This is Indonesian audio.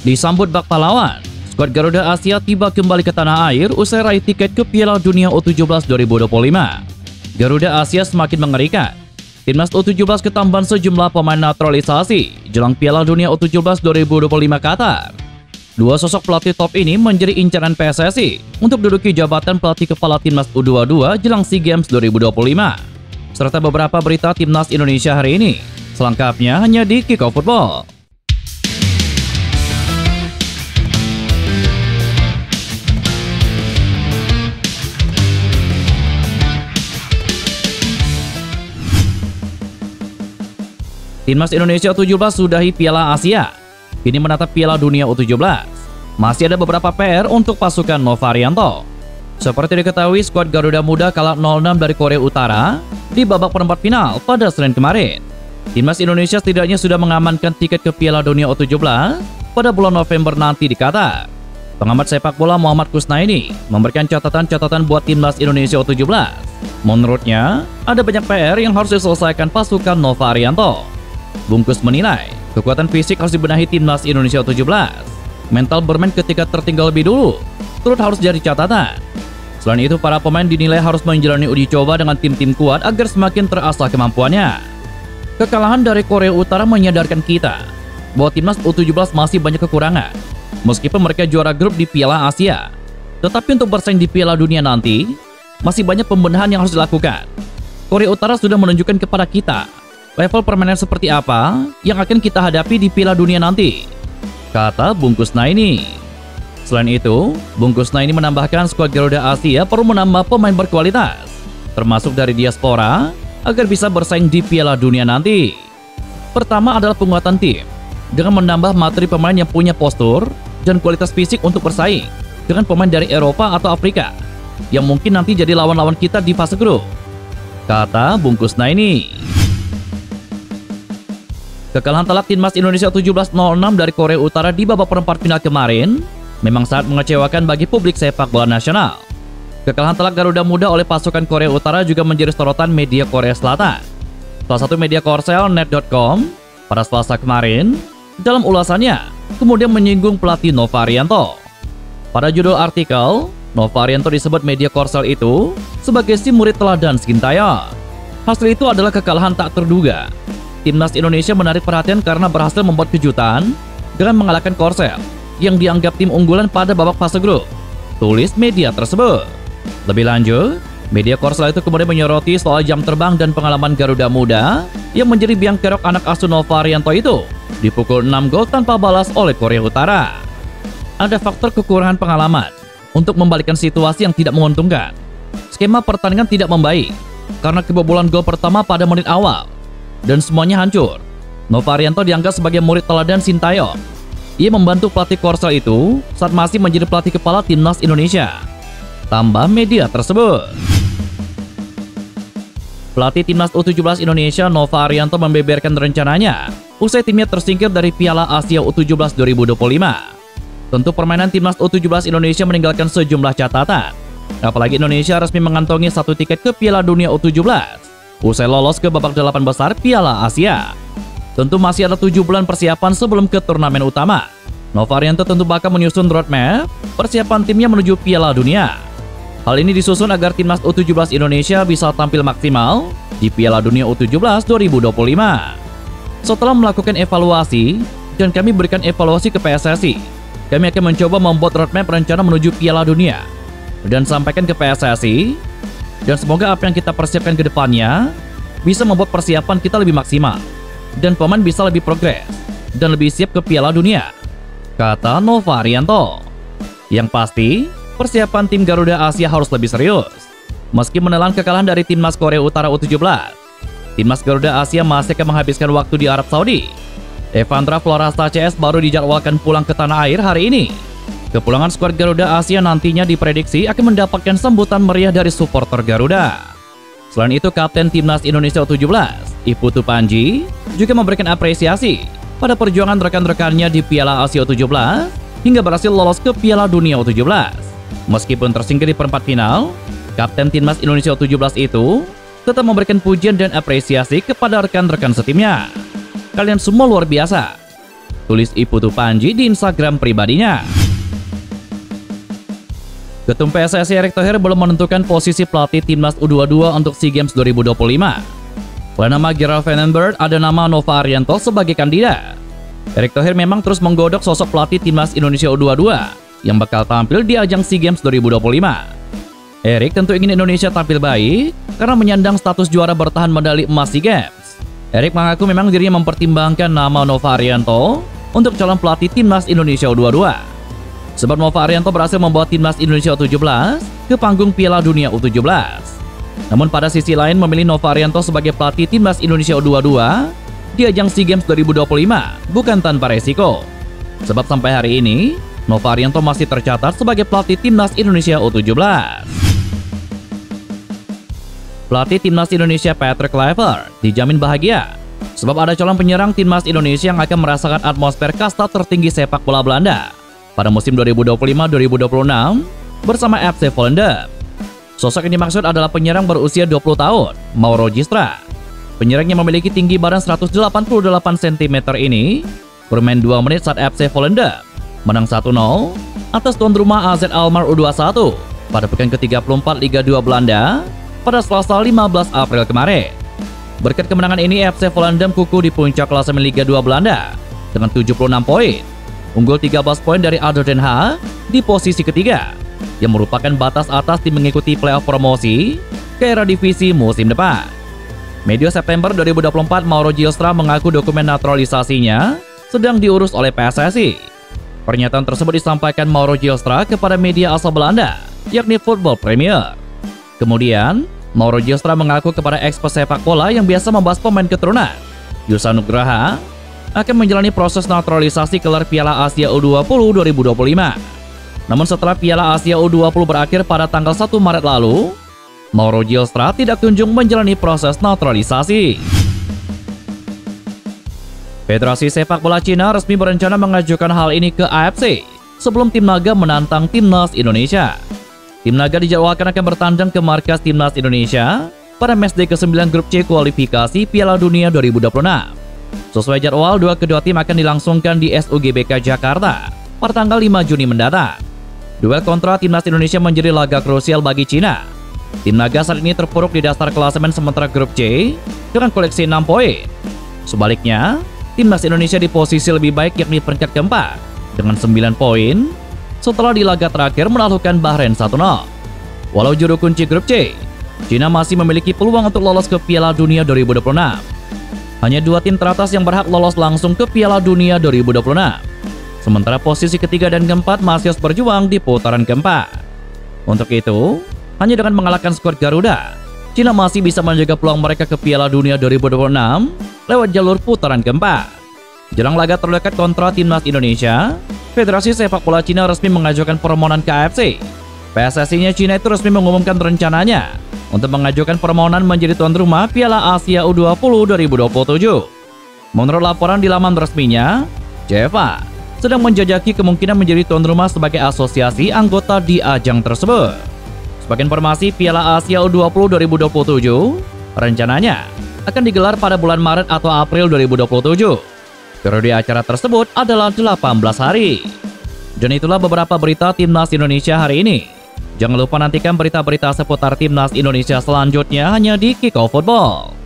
Disambut bak pahlawan, skuad Garuda Asia tiba kembali ke tanah air usai raih tiket ke Piala Dunia U17 2025. Garuda Asia semakin mengerikan. Timnas U17 ketambahan sejumlah pemain naturalisasi jelang Piala Dunia U17 2025 Qatar. Dua sosok pelatih top ini menjadi incaran PSSI untuk duduki jabatan pelatih kepala Timnas U22 jelang SEA Games 2025. Serta beberapa berita Timnas Indonesia hari ini. Selengkapnya hanya di Kickoff Football. Timnas Indonesia U17 sudahi Piala Asia. Kini menatap Piala Dunia U17. Masih ada beberapa PR untuk pasukan Novarianto. Seperti diketahui, skuad Garuda Muda kalah 0-6 dari Korea Utara di babak perempat final pada Senin kemarin. Timnas Indonesia setidaknya sudah mengamankan tiket ke Piala Dunia U17 pada bulan November nanti di Qatar. Pengamat sepak bola Muhammad Kusnaini memberikan catatan-catatan buat Timnas Indonesia U17. Menurutnya, ada banyak PR yang harus diselesaikan pasukan Novarianto. Bungkus menilai, kekuatan fisik harus dibenahi Timnas Indonesia U17. Mental bermain ketika tertinggal lebih dulu turut harus jadi catatan. Selain itu, para pemain dinilai harus menjalani uji coba dengan tim-tim kuat agar semakin terasah kemampuannya. Kekalahan dari Korea Utara menyadarkan kita bahwa Timnas U17 masih banyak kekurangan. Meskipun mereka juara grup di Piala Asia, tetapi untuk bersaing di Piala Dunia nanti, masih banyak pembenahan yang harus dilakukan. Korea Utara sudah menunjukkan kepada kita level permainan seperti apa yang akan kita hadapi di Piala Dunia nanti, kata Bungkus Naini. Selain itu, Bungkus Naini menambahkan skuad Garuda Asia perlu menambah pemain berkualitas, termasuk dari diaspora, agar bisa bersaing di Piala Dunia nanti. Pertama adalah penguatan tim, dengan menambah materi pemain yang punya postur dan kualitas fisik untuk bersaing dengan pemain dari Eropa atau Afrika, yang mungkin nanti jadi lawan-lawan kita di fase grup, kata Bungkus Naini. Kekalahan telak Timnas Indonesia U17 0-6 dari Korea Utara di babak perempat final kemarin memang sangat mengecewakan bagi publik sepak bola nasional. Kekalahan telak Garuda Muda oleh pasukan Korea Utara juga menjadi sorotan media Korea Selatan. Salah satu media Korsel net.com pada Selasa kemarin dalam ulasannya kemudian menyinggung pelatih Novarianto. Pada judul artikel, Novarianto disebut media Korsel itu sebagai si murid teladan Sintayong. Hasil itu adalah kekalahan tak terduga. Timnas Indonesia menarik perhatian karena berhasil membuat kejutan dengan mengalahkan Korsel yang dianggap tim unggulan pada babak fase grup, tulis media tersebut. Lebih lanjut, media Korsel itu kemudian menyoroti soal jam terbang dan pengalaman Garuda Muda yang menjadi biang kerok anak asuh Novarianto itu dipukul 6 gol tanpa balas oleh Korea Utara. Ada faktor kekurangan pengalaman untuk membalikkan situasi yang tidak menguntungkan. Skema pertandingan tidak membaik karena kebobolan gol pertama pada menit awal dan semuanya hancur. Novarianto dianggap sebagai murid teladan Sintayong. Ia membantu pelatih Korsel itu saat masih menjadi pelatih kepala Timnas Indonesia, tambah media tersebut. Pelatih Timnas U17 Indonesia Novarianto membeberkan rencananya usai timnya tersingkir dari Piala Asia U17 2025. Tentu permainan Timnas U17 Indonesia meninggalkan sejumlah catatan, apalagi Indonesia resmi mengantongi satu tiket ke Piala Dunia U17 usai lolos ke babak 8 besar Piala Asia. Tentu masih ada 7 bulan persiapan sebelum ke turnamen utama. Novarianto tentu bakal menyusun roadmap persiapan timnya menuju Piala Dunia. Hal ini disusun agar Timnas U17 Indonesia bisa tampil maksimal di Piala Dunia U17 2025. Setelah melakukan evaluasi, dan kami berikan evaluasi ke PSSI, kami akan mencoba membuat roadmap rencana menuju Piala Dunia dan sampaikan ke PSSI. Dan semoga apa yang kita persiapkan ke depannya bisa membuat persiapan kita lebih maksimal dan pemain bisa lebih progres dan lebih siap ke Piala Dunia, kata Novarianto. Yang pasti, persiapan tim Garuda Asia harus lebih serius. Meski menelan kekalahan dari Timnas Korea Utara U17, Timnas Garuda Asia masih akan menghabiskan waktu di Arab Saudi. Evandra Florasta CS baru dijadwalkan pulang ke tanah air hari ini. Kepulangan skuad Garuda Asia nantinya diprediksi akan mendapatkan sambutan meriah dari supporter Garuda. Selain itu, Kapten Timnas Indonesia U17, Iputu Panji, juga memberikan apresiasi pada perjuangan rekan-rekannya di Piala Asia U17 hingga berhasil lolos ke Piala Dunia U17. Meskipun tersingkir di perempat final, Kapten Timnas Indonesia U17 itu tetap memberikan pujian dan apresiasi kepada rekan-rekan setimnya. Kalian semua luar biasa. tulis Iputu Panji di Instagram pribadinya. Ketum PSSI Erick Thohir belum menentukan posisi pelatih timnas U22 untuk SEA Games 2025. Selain nama Gerald Vandenberg, ada nama Nova Arianto sebagai kandidat. Erick Thohir memang terus menggodok sosok pelatih timnas Indonesia U22 yang bakal tampil di ajang SEA Games 2025. Erick tentu ingin Indonesia tampil baik karena menyandang status juara bertahan medali emas SEA Games. Erick mengaku memang dirinya mempertimbangkan nama Nova Arianto untuk calon pelatih timnas Indonesia U22. Sebab Nova Arianto berhasil membawa timnas Indonesia U17 ke panggung Piala Dunia U17. Namun pada sisi lain memilih Nova Arianto sebagai pelatih timnas Indonesia U22 di ajang SEA Games 2025 bukan tanpa resiko. Sebab sampai hari ini, Nova Arianto masih tercatat sebagai pelatih timnas Indonesia U17. Pelatih timnas Indonesia Patrick Kluivert dijamin bahagia sebab ada calon penyerang timnas Indonesia yang akan merasakan atmosfer kasta tertinggi sepak bola Belanda pada musim 2025-2026 bersama FC Volendam. Sosok yang dimaksud adalah penyerang berusia 20 tahun, Mauro Gistra. Penyerang yang memiliki tinggi badan 188 cm ini bermain 2 menit saat FC Volendam menang 1-0 atas tuan rumah AZ Alkmaar U21 pada pekan ke-34 Liga 2 Belanda pada Selasa 15 April kemarin. Berkat kemenangan ini, FC Volendam kukuh di puncak klasemen Liga 2 Belanda dengan 76 poin, unggul 13 poin dari ADO Den Haag di posisi ketiga, yang merupakan batas atas tim mengikuti playoff promosi ke era divisi musim depan. Medio September 2024, Mauro Gistra mengaku dokumen naturalisasinya sedang diurus oleh PSSI. Pernyataan tersebut disampaikan Mauro Gistra kepada media asal Belanda, yakni Football Premier. Kemudian, Mauro Gistra mengaku kepada ekspert sepak bola yang biasa membahas pemain keturunan, Yusa Nugraha, akan menjalani proses naturalisasi gelar Piala Asia U20 2025. Namun setelah Piala Asia U20 berakhir pada tanggal 1 Maret lalu, Mauro Gistra tidak kunjung menjalani proses naturalisasi. Federasi Sepak Bola Cina resmi berencana mengajukan hal ini ke AFC sebelum tim naga menantang timnas Indonesia. Tim naga dijadwalkan akan bertandang ke markas timnas Indonesia pada matchday ke-9 grup C kualifikasi Piala Dunia 2026. Sesuai jadwal, duel kedua tim akan dilangsungkan di SUGBK Jakarta pada tanggal 5 Juni mendatang. Duel kontra timnas Indonesia menjadi laga krusial bagi Cina. Tim naga saat ini terpuruk di dasar klasemen sementara grup C dengan koleksi 6 poin. Sebaliknya, timnas Indonesia di posisi lebih baik yakni peringkat keempat dengan 9 poin setelah di laga terakhir menaklukkan Bahrain 1-0. Walau juru kunci grup C, Cina masih memiliki peluang untuk lolos ke Piala Dunia 2026. Hanya 2 tim teratas yang berhak lolos langsung ke Piala Dunia 2026. Sementara posisi ketiga dan keempat masih harus berjuang di putaran keempat. Untuk itu, hanya dengan mengalahkan skuad Garuda, Cina masih bisa menjaga peluang mereka ke Piala Dunia 2026 lewat jalur putaran keempat. Jelang laga terdekat kontra timnas Indonesia, Federasi Sepak Bola Cina resmi mengajukan permohonan ke AFC. PSSI-nya Cina itu resmi mengumumkan rencananya untuk mengajukan permohonan menjadi tuan rumah Piala Asia U20 2027. Menurut laporan di laman resminya, CFA sedang menjajaki kemungkinan menjadi tuan rumah sebagai asosiasi anggota di ajang tersebut. Sebagai informasi, Piala Asia U20 2027 rencananya akan digelar pada bulan Maret atau April 2027. Periode acara tersebut adalah 18 hari. Dan itulah beberapa berita Timnas Indonesia hari ini. Jangan lupa nantikan berita-berita seputar Timnas Indonesia selanjutnya hanya di Kickoff Football.